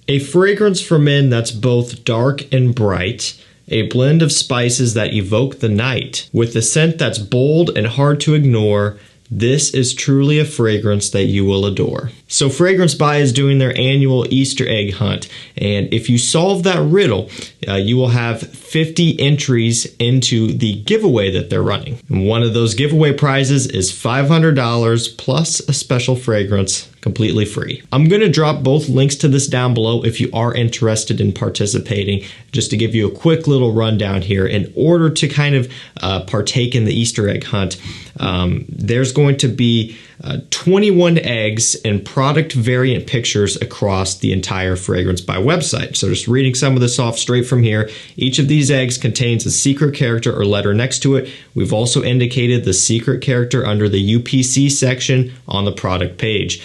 A fragrance for men that's both dark and bright, a blend of spices that evoke the night, with a scent that's bold and hard to ignore. This is truly a fragrance that you will adore. So Fragrance By is doing their annual Easter egg hunt, and if you solve that riddle, you will have 50 entries into the giveaway that they're running. And one of those giveaway prizes is $500 plus a special fragrance, completely free. I'm going to drop both links to this down below if you are interested in participating. Just to give you a quick little rundown here, in order to kind of partake in the Easter egg hunt, there's going to be 21 eggs and product variant pictures across the entire Fragrance By website. So just reading some of this off straight from here, each of these eggs contains a secret character or letter next to it. We've also indicated the secret character under the UPC section on the product page.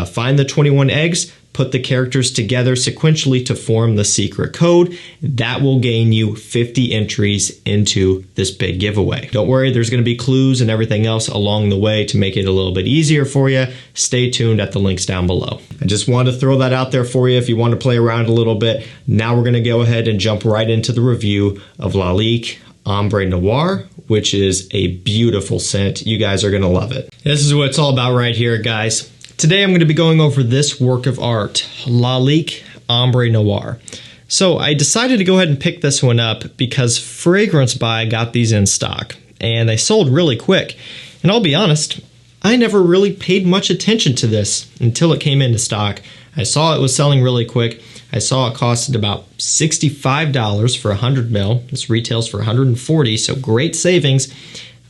Find the 21 eggs, put the characters together sequentially to form the secret code. That will gain you 50 entries into this big giveaway. Don't worry, there's going to be clues and everything else along the way to make it a little bit easier for you. Stay tuned at the links down below. I just wanted to throw that out there for you if you want to play around a little bit. Now we're going to go ahead and jump right into the review of Lalique Ombre Noir, which is a beautiful scent. You guys are going to love it. This is what it's all about right here, guys. Today I'm going to be going over this work of art, Lalique Ombre Noir. So I decided to go ahead and pick this one up because Fragrance By got these in stock and they sold really quick. And I'll be honest, I never really paid much attention to this until it came into stock. I saw it was selling really quick. I saw it costed about $65 for 100 ml. This retails for $140, so great savings.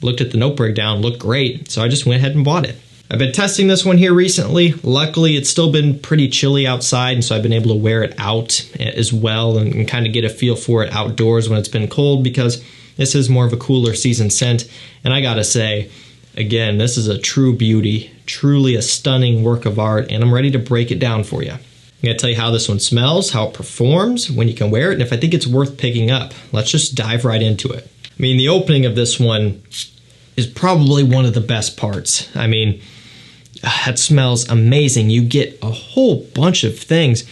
Looked at the note breakdown, looked great, so I just went ahead and bought it. I've been testing this one here recently. Luckily, it's still been pretty chilly outside, and so I've been able to wear it out as well and kind of get a feel for it outdoors when it's been cold, because this is more of a cooler season scent. And I gotta say, again, this is a true beauty, truly a stunning work of art, and I'm ready to break it down for you. I'm gonna tell you how this one smells, how it performs, when you can wear it, and if I think it's worth picking up. Let's just dive right into it. I mean, the opening of this one is probably one of the best parts. I mean, that smells amazing. You get a whole bunch of things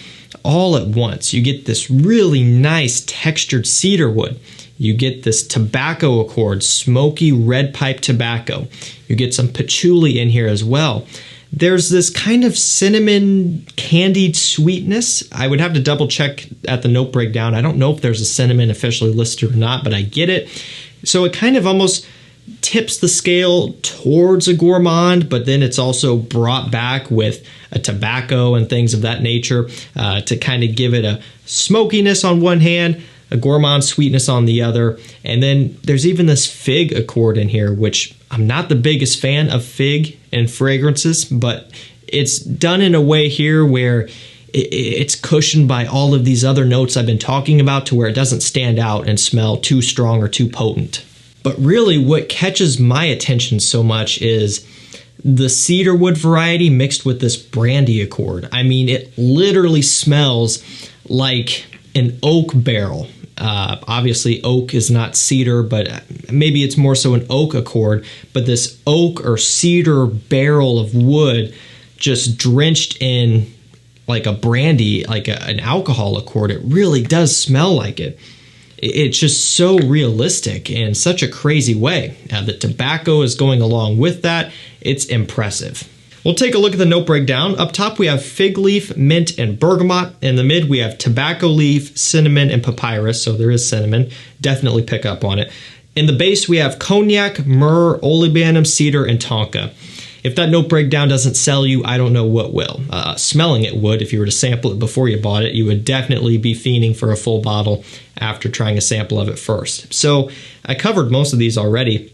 all at once. You get this really nice textured cedar wood. You get this tobacco accord, smoky red pipe tobacco. You get some patchouli in here as well. There's this kind of cinnamon candied sweetness. I would have to double check at the note breakdown. I don't know if there's a cinnamon officially listed or not, but I get it. So it kind of almost tips the scale towards a gourmand, but then it's also brought back with a tobacco and things of that nature to kind of give it a smokiness on one hand, a gourmand sweetness on the other. And then there's even this fig accord in here, which I'm not the biggest fan of fig in fragrances, but it's done in a way here where it's cushioned by all of these other notes I've been talking about, to where it doesn't stand out and smell too strong or too potent. But really what catches my attention so much is the cedarwood variety mixed with this brandy accord. I mean, it literally smells like an oak barrel. Obviously oak is not cedar, but maybe it's more so an oak accord. But this oak or cedar barrel of wood just drenched in like a brandy, like an alcohol accord, it really does smell like it. It's just so realistic in such a crazy way. The tobacco is going along with that. It's impressive. We'll take a look at the note breakdown. Up top we have fig leaf, mint, and bergamot. In the mid we have tobacco leaf, cinnamon, and papyrus, so there is cinnamon. Definitely pick up on it. In the base we have cognac, myrrh, olibanum, cedar, and tonka. If that note breakdown doesn't sell you, I don't know what will. Smelling it would. If you were to sample it before you bought it, you would definitely be fiending for a full bottle after trying a sample of it first. So I covered most of these already.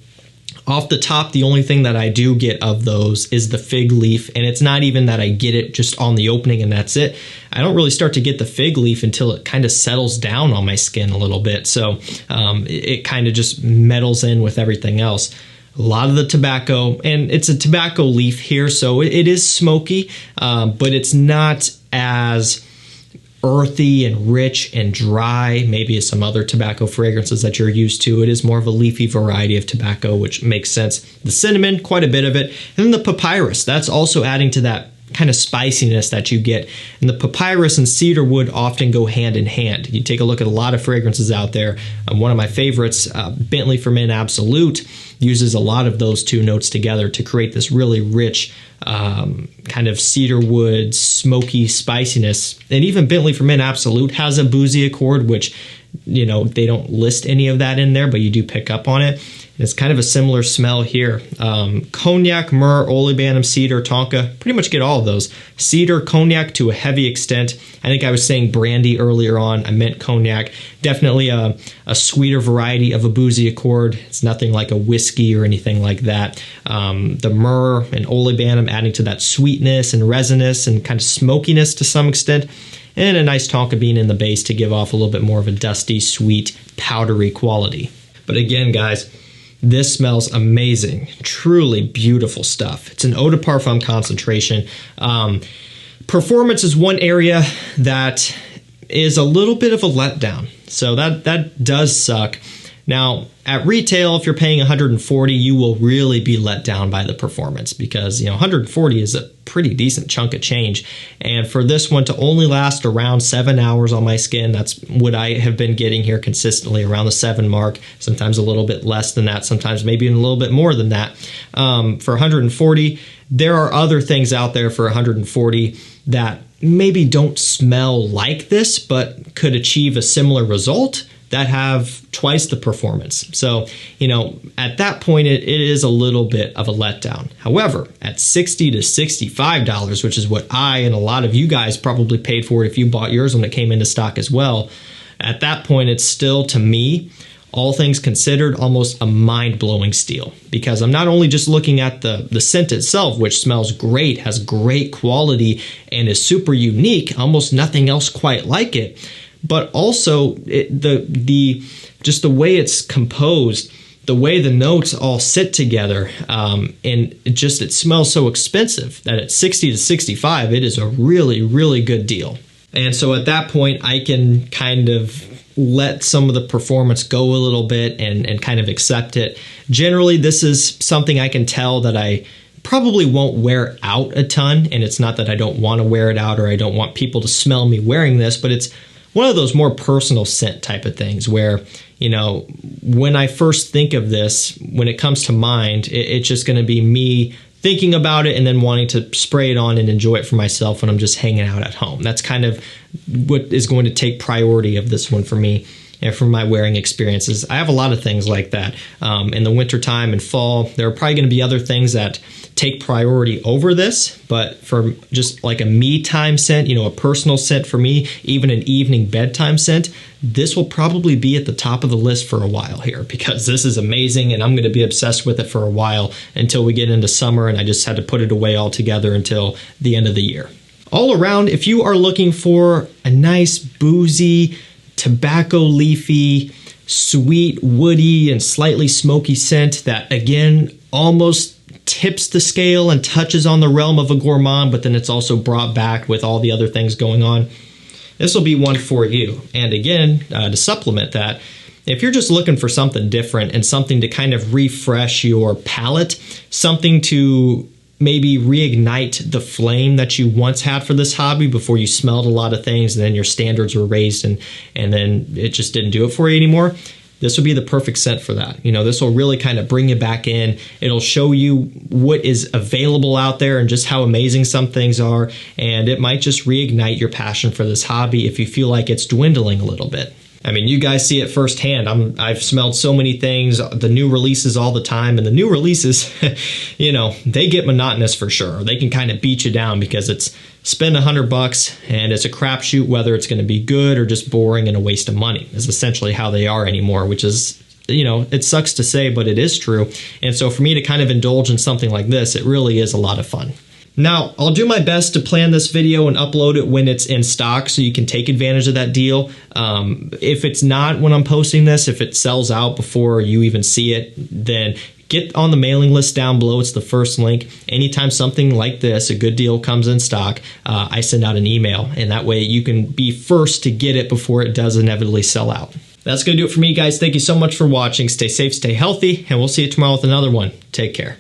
Off the top, the only thing that I do get of those is the fig leaf, and it's not even that I get it just on the opening and that's it. I don't really start to get the fig leaf until it kind of settles down on my skin a little bit, so it kind of just meddles in with everything else. A lot of the tobacco, and it's a tobacco leaf here, so it is smoky, but it's not as earthy and rich and dry, maybe as some other tobacco fragrances that you're used to. It is more of a leafy variety of tobacco, which makes sense. The cinnamon, quite a bit of it. And then the papyrus, that's also adding to that kind of spiciness that you get. And the papyrus and cedar wood often go hand in hand. You take a look at a lot of fragrances out there. One of my favorites, Bentley for Men Absolute, uses a lot of those two notes together to create this really rich kind of cedar wood, smoky spiciness. And even Bentley for Men Absolute has a boozy accord, which, you know, they don't list any of that in there, but you do pick up on it. And it's kind of a similar smell here. Cognac, myrrh, olibanum, cedar, tonka, pretty much get all of those. Cedar, cognac to a heavy extent. I think I was saying brandy earlier on. I meant cognac. Definitely a sweeter variety of a boozy accord. It's nothing like a whiskey or anything like that. The myrrh and olibanum adding to that sweetness and resinous and kind of smokiness to some extent. And a nice tonka bean in the base to give off a little bit more of a dusty, sweet, powdery quality. But again, guys, this smells amazing. Truly beautiful stuff. It's an eau de parfum concentration. Performance is one area that is a little bit of a letdown. So that does suck. Now, at retail, if you're paying $140, you will really be let down by the performance because, you know, $140 is a pretty decent chunk of change. And for this one to only last around 7 hours on my skin, that's what I have been getting here consistently, around the 7 mark, sometimes a little bit less than that, sometimes maybe even a little bit more than that. For $140, there are other things out there for $140 that maybe don't smell like this, but could achieve a similar result that have twice the performance. So, you know, at that point, it is a little bit of a letdown. However, at $60 to $65, which is what I and a lot of you guys probably paid for if you bought yours when it came into stock as well, at that point, it's still, to me, all things considered, almost a mind-blowing steal. Because I'm not only just looking at the scent itself, which smells great, has great quality, and is super unique, almost nothing else quite like it, but also just the way it's composed, the way the notes all sit together, and it smells so expensive that at $60 to $65, it is a really, really good deal. And so at that point, I can kind of let some of the performance go a little bit and kind of accept it. Generally, this is something I can tell that I probably won't wear out a ton, and it's not that I don't want to wear it out or I don't want people to smell me wearing this, but it's one of those more personal scent type of things where, you know, when I first think of this, when it comes to mind, it's just going to be me thinking about it and then wanting to spray it on and enjoy it for myself when I'm just hanging out at home. That's kind of what is going to take priority of this one for me and for my wearing experiences. I have a lot of things like that. In the wintertime and fall, there are probably going to be other things that take priority over this, but for just like a me time scent, you know, a personal scent for me, even an evening bedtime scent, this will probably be at the top of the list for a while here because this is amazing and I'm going to be obsessed with it for a while until we get into summer and I just had to put it away altogether until the end of the year. All around, if you are looking for a nice boozy, tobacco leafy, sweet, woody, and slightly smoky scent that, again, almost tips the scale and touches on the realm of a gourmand, but then it's also brought back with all the other things going on, this will be one for you. And again, to supplement that, if you're just looking for something different and something to kind of refresh your palate, something to maybe reignite the flame that you once had for this hobby before you smelled a lot of things and then your standards were raised and then it just didn't do it for you anymore, this would be the perfect scent for that. You know, this will really kind of bring you back in. It'll show you what is available out there and just how amazing some things are, and it might just reignite your passion for this hobby if you feel like it's dwindling a little bit. I mean, you guys see it firsthand. I've smelled so many things, the new releases all the time, and the new releases, you know, they get monotonous for sure. They can kind of beat you down because it's spend $100 and it's a crapshoot whether it's going to be good or just boring and a waste of money is essentially how they are anymore, which is, you know, it sucks to say, but it is true. And so for me to kind of indulge in something like this, it really is a lot of fun. Now, I'll do my best to plan this video and upload it when it's in stock so you can take advantage of that deal. If it's not when I'm posting this, if it sells out before you even see it, then get on the mailing list down below. It's the first link. Anytime something like this, a good deal comes in stock, I send out an email, and that way you can be first to get it before it does inevitably sell out. That's going to do it for me, guys. Thank you so much for watching. Stay safe, stay healthy, and we'll see you tomorrow with another one. Take care.